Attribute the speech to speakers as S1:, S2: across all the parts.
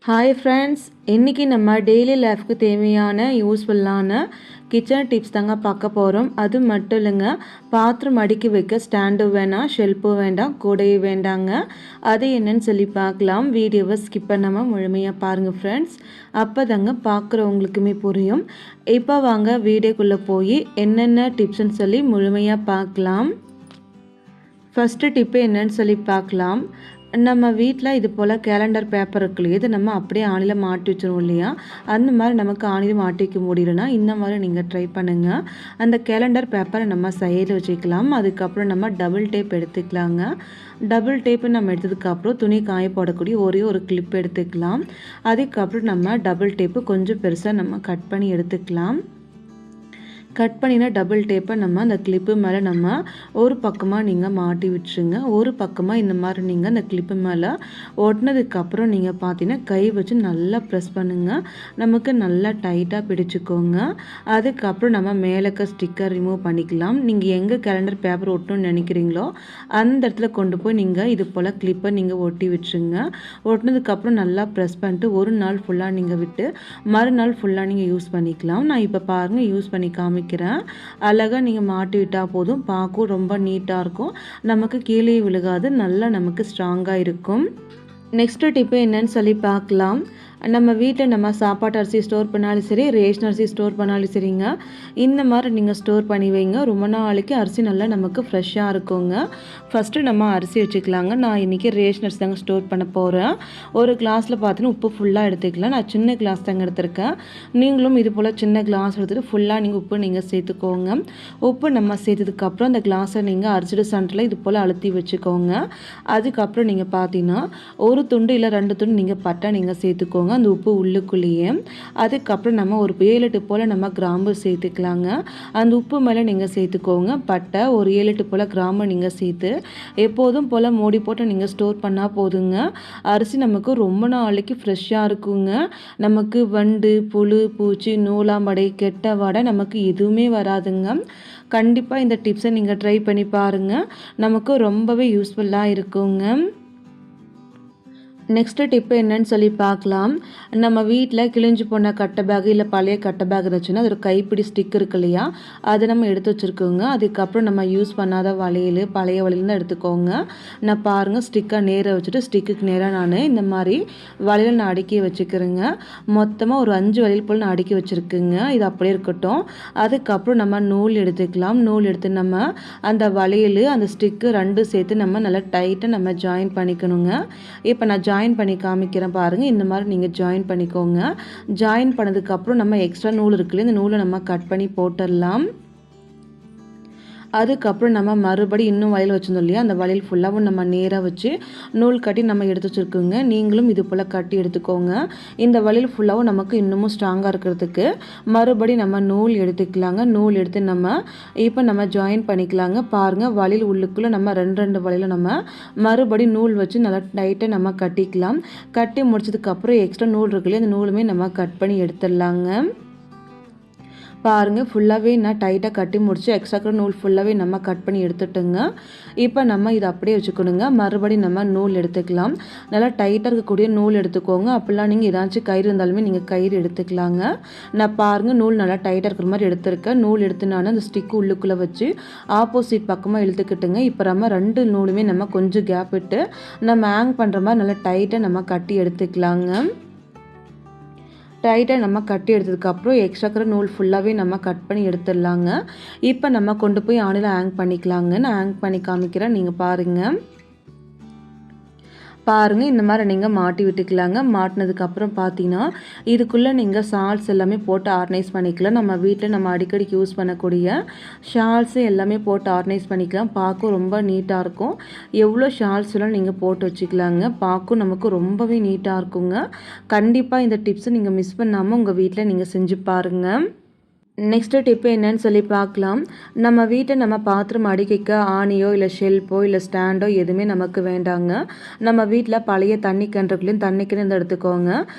S1: Hi friends, இன்றைக்கி நம்ம daily லைஃப்க்கு தேவையான யூஸ்ஃபுல்லான கிச்சன் டிப்ஸ் தாங்க பார்க்க போகிறோம். அது மட்டும் இல்லைங்க, பாத்திரம் அடுக்கி வைக்க ஸ்டாண்டு வேணாம், ஷெல்ஃபும் வேண்டாம், கூடையும் வேண்டாங்க. அது என்னன்னு சொல்லி பார்க்கலாம். வீடியோவை ஸ்கிப் பண்ணாமல் முழுமையாக பாருங்கள் ஃப்ரெண்ட்ஸ். அப்போ தாங்க பார்க்குறவங்களுக்குமே புரியும். இப்போ வாங்க வீடியோக்குள்ளே போய் என்னென்ன டிப்ஸ்ன்னு சொல்லி முழுமையாக பார்க்கலாம். ஃபஸ்ட்டு டிப்பு என்னன்னு சொல்லி பார்க்கலாம். நம்ம வீட்டில் இது போல் கேலண்டர் பேப்பர் இருக்கு இல்லையா, இதை நம்ம அப்படியே ஆணியில் மாட்டி வச்சிருவோம் இல்லையா, அந்த மாதிரி நமக்கு ஆணியில் மாட்டி வைக்க முடியலன்னா இந்த மாதிரி நீங்கள் ட்ரை பண்ணுங்கள். அந்த கேலண்டர் பேப்பரை நம்ம சைடில் வச்சுக்கலாம். அதுக்கப்புறம் நம்ம டபுள் டேப் எடுத்துக்கலாங்க. டபுள் டேப்பு நம்ம எடுத்ததுக்கப்புறம் துணி காய போடக்கூடிய ஒரே ஒரு கிளிப் எடுத்துக்கலாம். அதுக்கப்புறம் நம்ம டபுள் டேப்பு கொஞ்சம் பெருசாக நம்ம கட் பண்ணி எடுத்துக்கலாம். கட் பண்ணின டபுள் டேப்பை நம்ம அந்த கிளிப்பு மேலே நம்ம ஒரு பக்கமாக நீங்கள் மாட்டி விட்டுருங்க. ஒரு பக்கமாக இந்த மாதிரி நீங்கள் அந்த கிளிப்பு மேலே ஒட்டினதுக்கப்புறம் நீங்கள் பார்த்தீங்கன்னா கை வச்சு நல்லா ப்ரெஸ் பண்ணுங்கள். நமக்கு நல்லா டைட்டாக பிடிச்சிக்கோங்க. அதுக்கப்புறம் நம்ம மேலக்க ஸ்டிக்கர் ரிமூவ் பண்ணிக்கலாம். நீங்கள் எங்கே கேலண்டர் பேப்பர் ஒட்டணும்னு நினைக்கிறீங்களோ அந்த இடத்துல கொண்டு போய் நீங்கள் இது போல் கிளிப்பை நீங்கள் ஒட்டி விட்டுருங்க. ஒட்டினதுக்கப்புறம் நல்லா ப்ரெஸ் பண்ணிட்டு ஒரு நாள் ஃபுல்லாக நீங்கள் விட்டு மறுநாள் ஃபுல்லாக நீங்கள் யூஸ் பண்ணிக்கலாம். நான் இப்போ பாருங்கள் யூஸ் பண்ணி காமிக்கிறேன். அழகாக நீங்கள் மாட்டி விட்டால் போதும். பார்க்கவும் ரொம்ப நீட்டாக இருக்கும். நமக்கு கீழே விழுகாது. நல்லா நமக்கு ஸ்ட்ராங்காக இருக்கும். நெக்ஸ்ட்டு டிப்பு என்னன்னு சொல்லி பார்க்கலாம். நம்ம வீட்டில் நம்ம சாப்பாட்டு அரிசி ஸ்டோர் பண்ணாலும் சரி, ரேஷன் அரிசி ஸ்டோர் பண்ணாலும் சரிங்க, இந்த மாதிரி நீங்கள் ஸ்டோர் பண்ணி வைங்க. ரொம்ப நாளைக்கு அரிசி நல்லா நமக்கு ஃப்ரெஷ்ஷாக இருக்குங்க. ஃபஸ்ட்டு நம்ம அரிசி வச்சுக்கலாங்க. நான் இன்றைக்கி ரேஷன் அரிசி தாங்க ஸ்டோர் பண்ண போகிறேன். ஒரு கிளாஸில் பார்த்தீங்கன்னா உப்பு ஃபுல்லாக எடுத்துக்கலாம். நான் சின்ன கிளாஸ் தாங்க எடுத்திருக்கேன். நீங்களும் இது போல் சின்ன கிளாஸ் எடுத்துகிட்டு ஃபுல்லாக நீங்கள் உப்பு நீங்கள் சேர்த்துக்கோங்க. உப்பு நம்ம சேர்த்ததுக்கப்புறம் அந்த கிளாஸை நீங்கள் அரிசிடு சென்டரில் இது போல் அழுத்தி வச்சுக்கோங்க. அதுக்கப்புறம் நீங்கள் பார்த்தீங்கன்னா ஒரு துண்டு இல்லை 2 துண்டு நீங்கள் பட்டை நீங்கள் சேர்த்துக்கோங்க அந்த உப்பு உள்ளுக்குள்ளேயே. அதுக்கப்புறம் நம்ம ஒரு 7-8 போல் நம்ம கிராம்பு சேர்த்துக்கலாங்க. அந்த உப்பு மேலே நீங்கள் சேர்த்துக்கோங்க. பட்டை ஒரு 7-8 போல் கிராம்பு நீங்கள் சேர்த்து எப்போதும் போல் மூடி போட்டு நீங்கள் ஸ்டோர் பண்ணால் போதுங்க. அரிசி நமக்கு ரொம்ப நாளைக்கு ஃப்ரெஷ்ஷாக இருக்குங்க. நமக்கு வண்டு, புழு, பூச்சி, நூலாம்படை, கெட்ட வாடை நமக்கு எதுவுமே வராதுங்க. கண்டிப்பாக இந்த டிப்ஸை நீங்கள் ட்ரை பண்ணி பாருங்கள். நமக்கு ரொம்பவே யூஸ்ஃபுல்லாக இருக்குங்க. நெக்ஸ்ட்டு டிப்பு என்னன்னு சொல்லி பார்க்கலாம். நம்ம வீட்டில் கிழிஞ்சு போன கட்டை பேக் இல்லை பழைய கட்டை பேக் இருந்துச்சுன்னா அது ஒரு கைப்பிடி ஸ்டிக் இருக்கு இல்லையா, அதை நம்ம எடுத்து வச்சுருக்கோங்க. அதுக்கப்புறம் நம்ம யூஸ் பண்ணாத வளையல், பழைய வளையல் தான் எடுத்துக்கோங்க. நான் பாருங்கள் ஸ்டிக்கை நேராக வச்சுட்டு ஸ்டிக்குக்கு நேராக நான் இந்த மாதிரி வளையல் நான் அடுக்கி வச்சுக்கிறேங்க. மொத்தமாக ஒரு 5 வளையல் போல் நான் அடுக்கி வச்சுருக்குங்க. இது அப்படியே இருக்கட்டும். அதுக்கப்புறம் நம்ம நூல் எடுத்துக்கலாம். நூல் எடுத்து நம்ம அந்த வளையல் அந்த ஸ்டிக்கு 2 சேர்த்து நம்ம நல்லா டைட்டாக நம்ம ஜாயின் பண்ணிக்கணுங்க. இப்போ நான் ஜாயின் பண்ணி காமிக்கிறேன் பாருங்கள். இந்த மாதிரி நீங்கள் ஜாயின் பண்ணிக்கோங்க. ஜாயின் பண்ணதுக்கப்புறம் நம்ம எக்ஸ்ட்ரா நூல் இருக்குல்ல, இந்த நூலை நம்ம கட் பண்ணி போட்டுடலாம். அதுக்கப்புறம் நம்ம மறுபடி இன்னும் வளையல் வச்சுருந்தோம் இல்லையா, அந்த வளையல் ஃபுல்லாகவும் நம்ம நேராக வச்சு நூல் கட்டி நம்ம எடுத்து வச்சுருக்கோங்க. நீங்களும் இது போல் கட்டி எடுத்துக்கோங்க. இந்த வளையல் ஃபுல்லாகவும் நமக்கு இன்னமும் ஸ்ட்ராங்காக இருக்கிறதுக்கு மறுபடி நம்ம நூல் எடுத்துக்கலாங்க. நூல் எடுத்து நம்ம இப்போ நம்ம ஜாயின் பண்ணிக்கலாங்க. பாருங்கள் வளையல் உள்ளுக்குள்ளே நம்ம 2 வளையல நம்ம மறுபடி நூல் வச்சு நல்லா டைட்டாக நம்ம கட்டிக்கலாம். கட்டி முடிச்சதுக்கப்புறம் எக்ஸ்ட்ரா நூல் இருக்கு இல்லையா, அந்த நூலுமே நம்ம கட் பண்ணி எடுத்துடலாங்க. பாருங்கள் ஃபுல்லாகவே நான் டைட்டாக கட்டி முடிச்சு எக்ஸ்ட்ரா நூல் ஃபுல்லாகவே நம்ம கட் பண்ணி எடுத்துட்டோங்க. இப்போ நம்ம இதை அப்படியே வச்சுக்கணுங்க. மறுபடி நம்ம நூல் எடுத்துக்கலாம். நல்லா டைட்டாக இருக்கக்கூடிய நூல் எடுத்துக்கோங்க. அப்படிலாம் நீங்கள் ஏதாச்சும் கயிறு இருந்தாலுமே நீங்கள் கயிறு எடுத்துக்கலாங்க. நான் பாருங்கள் நூல் நல்லா டைட்டாக இருக்கிற மாதிரி எடுத்துருக்கேன். நூல் எடுத்து நான் அந்த ஸ்டிக்கு உள்ளுக்குள்ளே வச்சு ஆப்போசிட் பக்கமாக இழுத்துக்கிட்டுங்க. இப்போ நம்ம 2 நூலுமே நம்ம கொஞ்சம் கேப் விட்டு நம்ம ஹேங் பண்ணுற மாதிரி நல்லா டைட்டாக நம்ம கட்டி எடுத்துக்கலாங்க. டைட்டாக நம்ம கட்டி எடுத்ததுக்கப்புறம் எக்ஸ்ட்ரா நூல் ஃபுல்லாகவே நம்ம கட் பண்ணி எடுத்துடலாங்க. இப்போ நம்ம கொண்டு போய் ஆணியில் ஹேங் பண்ணிக்கலாங்க. நான் ஹேங் பண்ணி காமிக்கிறேன், நீங்கள் பாருங்கள். இந்த மாதிரி நீங்கள் மாட்டி விட்டுக்கலாங்க. மாட்டினதுக்கப்புறம் பார்த்தீங்கன்னா இதுக்குள்ளே நீங்கள் ஷால்ஸ் எல்லாமே போட்டு ஆர்கனைஸ் பண்ணிக்கலாம். நம்ம வீட்டில் நம்ம அடிக்கடி யூஸ் பண்ணக்கூடிய ஷால்ஸு எல்லாமே போட்டு ஆர்கனைஸ் பண்ணிக்கலாம். பார்க்க ரொம்ப நீட்டாக இருக்கும். எவ்வளோ ஷால்ஸ் எல்லாம் நீங்கள் போட்டு வச்சுக்கலாங்க. பார்க்க நமக்கு ரொம்பவே நீட்டாக இருக்குங்க. கண்டிப்பாக இந்த டிப்ஸை நீங்கள் மிஸ் பண்ணாமல் உங்கள் வீட்டில் நீங்கள் செஞ்சு பாருங்கள். நெக்ஸ்ட்டு டிப்பு என்னன்னு சொல்லி பார்க்கலாம். நம்ம வீட்டை நம்ம பாத்திரம் அடிக்க ஆணியோ இல்லை ஷெல்ஃபோ இல்லை ஸ்டாண்டோ எதுவுமே நமக்கு வேண்டாங்க. நம்ம வீட்டில் பழைய தண்ணி கேன்றுக்குள்ளேயும் தண்ணி கேன் இருந்து எடுத்துக்கோங்க.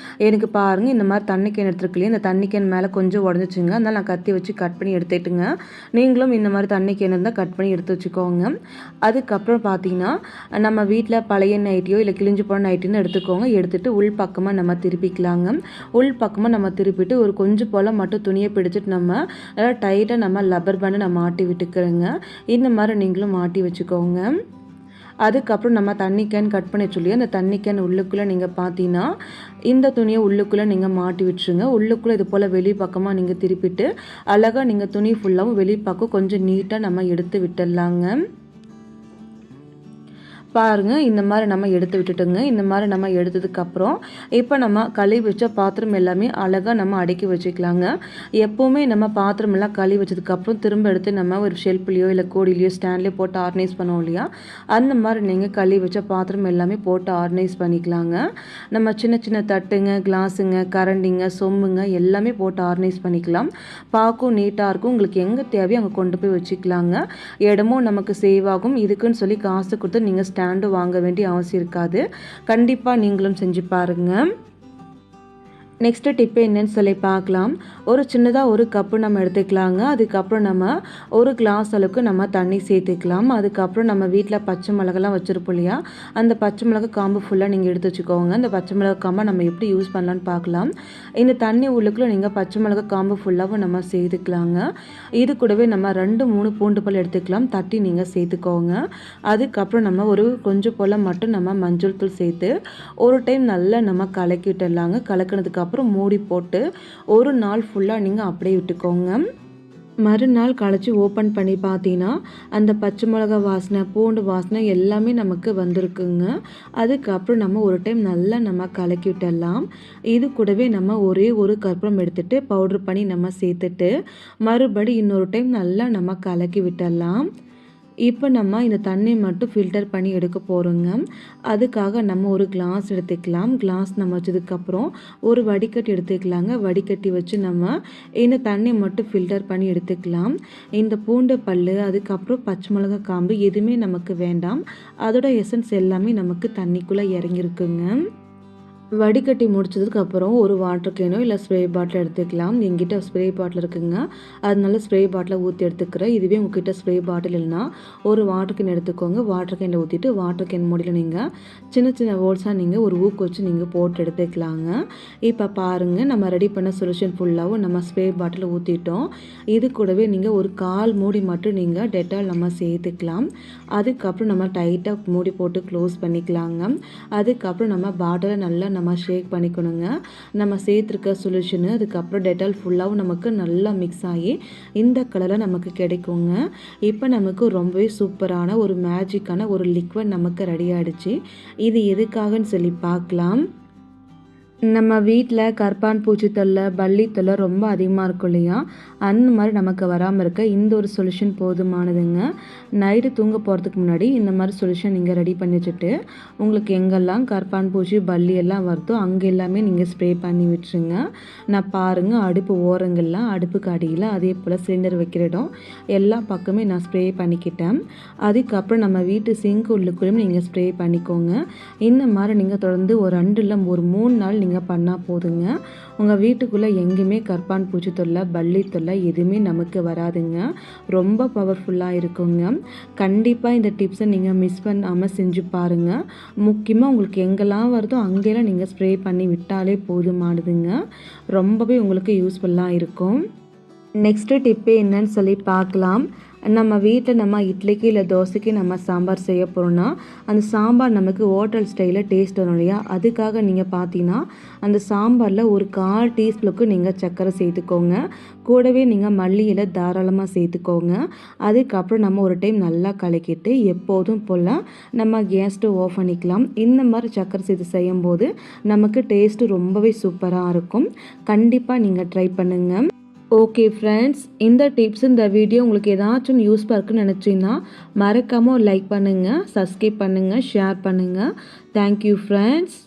S1: எனக்கு பாருங்கள், இந்த மாதிரி தண்ணி கேன் எடுத்துருக்குள்ளேயும் இந்த தண்ணி கேன் மேலே கொஞ்சம் உடஞ்சிச்சுங்க. அதனால் நான் கத்தி வச்சு கட் பண்ணி எடுத்துட்டுங்க. நீங்களும் இந்த மாதிரி தண்ணி கேன் இருந்தால் கட் பண்ணி எடுத்து வச்சுக்கோங்க. அதுக்கப்புறம் பார்த்தீங்கன்னா நம்ம வீட்டில் பழைய நைட்டியோ இல்லை கிழிஞ்சு போன நைட்டின்னு எடுத்துக்கோங்க. எடுத்துகிட்டு உள் பக்கமாக நம்ம திருப்பிக்கலாங்க. உள் பக்கமாக நம்ம திருப்பிட்டு ஒரு கொஞ்சம் போல் மட்டும் துணியை பிடிச்சிட்டு நம்ம நல்லா டைட்டாக நம்ம லப்பர் பேண்டை நம்ம மாட்டி விட்டுக்கிறோங்க. இந்த மாதிரி நீங்களும் மாட்டி வச்சுக்கோங்க. அதுக்கப்புறம் நம்ம தண்ணி கேன் கட் பண்ணி சொல்லி அந்த தண்ணி கேன் உள்ளுக்குள்ளே நீங்கள் பார்த்தீங்கன்னா இந்த துணியை உள்ளுக்குள்ளே நீங்கள் மாட்டி விட்டுருங்க. உள்ளுக்குள்ளே இது போல் வெளி பக்கமாக நீங்கள் திருப்பிட்டு அழகாக நீங்கள் துணி ஃபுல்லாகவும் வெளி பக்கம் கொஞ்சம் நீட்டாக நம்ம எடுத்து விட்டுடலாங்க. பாருங்கள், இந்த மாதிரி நம்ம எடுத்து விட்டுட்டுங்க. இந்த மாதிரி நம்ம எடுத்ததுக்கப்புறம் இப்போ நம்ம கழுவி வச்ச பாத்திரம் எல்லாமே அழகாக நம்ம அடுக்கி வச்சுக்கலாங்க. எப்போவுமே நம்ம பாத்திரம் எல்லாம் கழுவி வச்சதுக்கப்புறம் திரும்ப எடுத்து நம்ம ஒரு ஷெல்ஃப்லேயோ இல்லை கோடிலையோ ஸ்டாண்ட்லேயோ போட்டு ஆர்கனைஸ் பண்ணுவோம் இல்லையா, அந்த மாதிரி நீங்கள் கழுவி வச்ச பாத்திரம் எல்லாமே போட்டு ஆர்கனைஸ் பண்ணிக்கலாங்க. நம்ம சின்ன சின்ன தட்டுங்க, கிளாஸுங்க, கரண்டிங்க, சொம்புங்க எல்லாமே போட்டு ஆர்கனைஸ் பண்ணிக்கலாம். பார்க்கும் நீட்டாக இருக்கும். உங்களுக்கு எங்கே தேவையோ அங்கே கொண்டு போய் வச்சுக்கலாங்க. இடமும் நமக்கு சேவ் ஆகும். இதுக்குன்னு சொல்லி காசு கொடுத்து நீங்கள் ஸ்டாண்டு வாங்க வேண்டிய அவசியம் இருக்காது. கண்டிப்பாக நீங்களும் செஞ்சு பாருங்கள். நெக்ஸ்ட்டு டிப்பு என்னன்னு சொல்லி பார்க்கலாம். ஒரு சின்னதாக ஒரு கப்பு நம்ம எடுத்துக்கலாங்க. அதுக்கப்புறம் நம்ம ஒரு கிளாஸ் அளவுக்கு நம்ம தண்ணி சேர்த்துக்கலாம். அதுக்கப்புறம் நம்ம வீட்டில் பச்சை மிளகாலாம் வச்சுருப்போம் இல்லையா, அந்த பச்சை மிளகா காம்பு ஃபுல்லாக நீங்கள் எடுத்து வச்சுக்கோங்க. அந்த பச்சை மிளகா காம்பை நம்ம எப்படி யூஸ் பண்ணலான்னு பார்க்கலாம். இந்த தண்ணி உள்ளுக்குள்ளே நீங்கள் பச்சை மிளகா காம்பு ஃபுல்லாகவும் நம்ம சேர்த்துக்கலாங்க. இது கூடவே நம்ம 2-3 பூண்டு பல் எடுத்துக்கலாம். தட்டி நீங்கள் சேர்த்துக்கோங்க. அதுக்கப்புறம் நம்ம ஒரு கொஞ்சம் போல் மட்டும் நம்ம மஞ்சள் தூள் சேர்த்து ஒரு டைம் நல்லா நம்ம கலக்கி விட்டுடலாங்க. கலக்கினதுக்கப்புறம் மூடி போட்டு ஒரு நாள் ஃபுல்லாக நீங்கள் அப்படியே விட்டுக்கோங்க. மறுநாள் கழிச்சு ஓப்பன் பண்ணி பார்த்தீங்கன்னா அந்த பச்சை மிளகா வாசனை, பூண்டு வாசனை எல்லாமே நமக்கு வந்திருக்குங்க. அதுக்கப்புறம் நம்ம ஒரு டைம் நல்லா நம்ம கலக்கி விட்டுடலாம். இது கூடவே நம்ம ஒரே ஒரு கற்பூரம் எடுத்துகிட்டு பவுட்ரு பண்ணி நம்ம சேர்த்துட்டு மறுபடி இன்னொரு டைம் நல்லா நம்ம கலக்கி விட்டுடலாம். இப்போ நம்ம இந்த தண்ணி மட்டும் ஃபில்டர் பண்ணி எடுக்க போகிறோங்க. அதுக்காக நம்ம ஒரு கிளாஸ் எடுத்துக்கலாம். கிளாஸ் நம்ம வச்சதுக்கப்புறம் ஒரு வடிகட்டி எடுத்துக்கலாங்க. வடிகட்டி வச்சு நம்ம இந்த தண்ணி மட்டும் ஃபில்டர் பண்ணி எடுத்துக்கலாம். இந்த பூண்டு பல், அதுக்கப்புறம் பச்சை மிளகா காம்பு எதுவுமே நமக்கு வேண்டாம். அதோட எசன்ஸ் எல்லாமே நமக்கு தண்ணிக்குள்ளே இறங்கியிருக்குங்க. வடிகட்டி முடிச்சதுக்கப்புறம் ஒரு வாட்டர் கேனோ இல்லை ஸ்ப்ரே பாட்டில் எடுத்துக்கலாம். எங்கிட்ட ஸ்ப்ரே பாட்டில் இருக்குங்க, அதனால ஸ்ப்ரே பாட்டில் ஊற்றி எடுத்துக்கிறேன். இதுவே உங்ககிட்ட ஸ்ப்ரே பாட்டில் இல்லைன்னா ஒரு வாட்டர் கேன் எடுத்துக்கோங்க. வாட்டர் கேனில் ஊற்றிட்டு வாட்டர் கேன் மூடியில் நீங்கள் சின்ன சின்ன ஹோல்ஸாக நீங்கள் ஒரு ஊக்கு வச்சு நீங்கள் போட்டு எடுத்துக்கலாங்க. இப்போ பாருங்கள், நம்ம ரெடி பண்ண சொல்யூஷன் ஃபுல்லாகவும் நம்ம ஸ்ப்ரே பாட்டில் ஊற்றிட்டோம். இது கூடவே நீங்கள் ஒரு 1/4 மூடி மட்டும் நீங்கள் டெட்டால் நம்ம சேர்த்துக்கலாம். அதுக்கப்புறம் நம்ம டைட்டாக மூடி போட்டு க்ளோஸ் பண்ணிக்கலாங்க. அதுக்கப்புறம் நம்ம பாட்டிலை நல்லா நம்ம ஷேக் பண்ணிக்கணுங்க. நம்ம சேர்த்துருக்க சொல்யூஷனு அதுக்கப்புறம் டெட்டால் ஃபுல்லாகவும் நமக்கு நல்லா மிக்ஸ் ஆகி இந்த கலரில் நமக்கு கிடைக்குங்க. இப்போ நமக்கு ரொம்பவே சூப்பரான ஒரு மேஜிக்கான ஒரு லிக்விட் நமக்கு ரெடி ஆகிடுச்சு. இது எதுக்காகன்னு சொல்லி பார்க்கலாம். நம்ம வீட்டில் கரப்பான் பூச்சி தொல்லை, பல்லி தொல்லை ரொம்ப அதிகமாக இருக்கும் இல்லையா, அந்த மாதிரி நமக்கு வராமல் இருக்க இந்த ஒரு சொல்யூஷன் போதுமானதுங்க. நைட்டு தூங்க போகிறதுக்கு முன்னாடி இந்த மாதிரி சொல்யூஷன் நீங்கள் ரெடி பண்ணி வச்சுட்டு உங்களுக்கு எங்கெல்லாம் கரப்பான் பூச்சி பல்லி எல்லாம் வருதோ அங்கே எல்லாமே நீங்கள் ஸ்ப்ரே பண்ணி விட்டுருங்க. நான் பாருங்கள், அடுப்பு ஓரங்கள்லாம், அடுப்புக்கு அடியில், அதே போல் சிலிண்டர் வைக்கிற இடம் எல்லா பக்கமே நான் ஸ்ப்ரே பண்ணிக்கிட்டேன். அதுக்கப்புறம் நம்ம வீட்டு சிங்க் உள்ளுக்குள்ளேயும் நீங்கள் ஸ்ப்ரே பண்ணிக்கோங்க. இந்த மாதிரி நீங்கள் தொடர்ந்து ஒரு 2 இல்லை ஒரு 3 நாள் நீங்கள் பண்ணால் போதுங்க. உங்கள் வீட்டுக்குள்ளே எங்கேயுமே கரப்பான் பூச்சி தொல்லை, பல்லி தொல்லை எதுவுமே நமக்கு வராதுங்க. ரொம்ப பவர்ஃபுல்லாக இருக்குங்க. கண்டிப்பாக இந்த டிப்ஸை நீங்கள் மிஸ் பண்ணாமல் செஞ்சு பாருங்கள். முக்கியமாக உங்களுக்கு எங்கெல்லாம் வருதோ அங்கெல்லாம் நீங்கள் ஸ்ப்ரே பண்ணி விட்டாலே போதுமானதுங்க. ரொம்பவே உங்களுக்கு யூஸ்ஃபுல்லாக இருக்கும். நெக்ஸ்ட்டு டிப்பு என்னன்னு சொல்லி பார்க்கலாம். நம்ம வீட்டில் நம்ம இட்லிக்கு இல்லை தோசைக்கு நம்ம சாம்பார் செய்ய போகிறோன்னா அந்த சாம்பார் நமக்கு ஹோட்டல் ஸ்டைலில் டேஸ்ட் வரும் இல்லையா, அதுக்காக நீங்கள் பார்த்தீங்கன்னா அந்த சாம்பாரில் ஒரு 1/4 டீஸ்பூனுக்கு நீங்கள் சர்க்கரை சேர்த்துக்கோங்க. கூடவே நீங்கள் மல்லி இலை தாராளமாக சேர்த்துக்கோங்க. அதுக்கப்புறம் நம்ம ஒரு டைம் நல்லா கலக்கிட்டு எப்போதும் போல் நம்ம கேஸ் ஸ்டவ் ஆஃப் பண்ணிக்கலாம். இந்த மாதிரி சர்க்கரை சேர்த்து செய்யும்போது நமக்கு டேஸ்ட்டு ரொம்பவே சூப்பராக இருக்கும். கண்டிப்பாக நீங்கள் ட்ரை பண்ணுங்கள். ஓகே ஃப்ரெண்ட்ஸ், இந்த டிப்ஸ், இந்த வீடியோ உங்களுக்கு ஏதாச்சும் யூஸ்ஃபுல்லாக இருக்குன்னு நினச்சிங்கன்னா மறக்காமல் லைக் பண்ணுங்கள், சப்ஸ்கிரைப் பண்ணுங்கள், ஷேர் பண்ணுங்கள். Thank you friends.